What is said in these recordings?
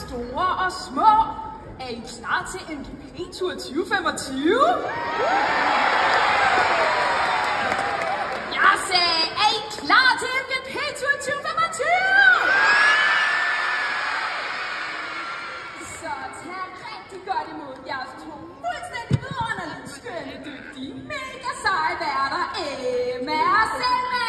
Store og små, er I klar til MGP-tur 2025? Jeg sagde, er I klar til MGP-tur 2025? Så tag rigtig godt imod jeres to fuldstændig vidunderlige, skønne, dygtige, mega seje værter, Emma og Selma!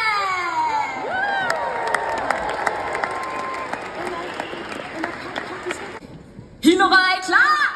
Hillerød, er I klar?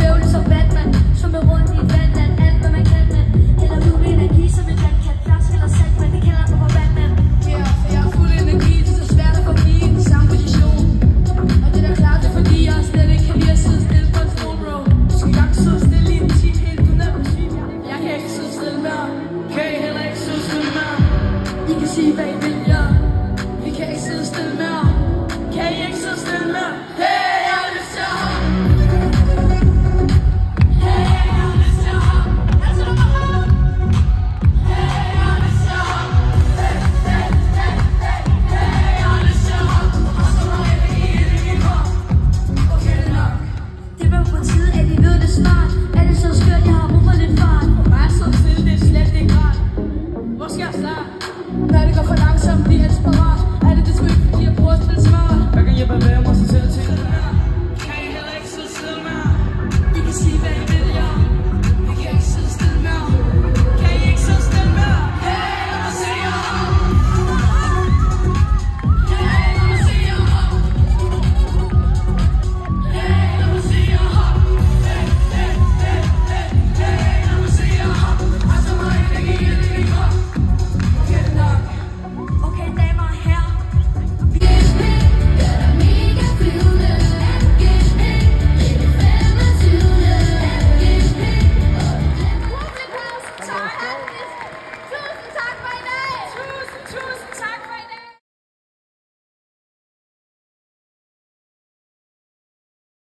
svævle som Batman, svømme rundt i et vandland, alt hvad man kan, man hælder ud med energi som en vandkat, plads eller salt, men de kalder mig for Batman. Ja, for jeg er fuld energi, det er så svært at forblive i den samme position. Og det er da klart, det er fordi jeg slet ikke kan lide at sidde stille på en stol, bro. Du skal ikke sidde stille i en time helt uden at besvime. Jeg kan ikke sidde stille mere, kan I heller ikke sidde stille mere. I kan sige hvad I vil, ja. Vi kan ikke sidde stille mere. Kan I ikke sidde stille mere? Hey, jeg har lyst til at hoppe. Hey, jeg har lyst til at hoppe. Jeg tager mig op. Hey, jeg har lyst til at hoppe. Hey, hey, hey, hey. Hey, jeg har lyst til at hoppe. Og så må jeg ikke i det min krop. Okay, det er nok. Det var på tide, at I ved det snart. Er det så skørt, jeg har brug for lidt fart? For mig så stille, det er slet ikke rart. Hvor skal jeg starte? Når det går for langsomt, bliver jeg desperat. Er det sgu ikke, fordi jeg prøver at spille smart? Jeg kan hjælpe med mig, så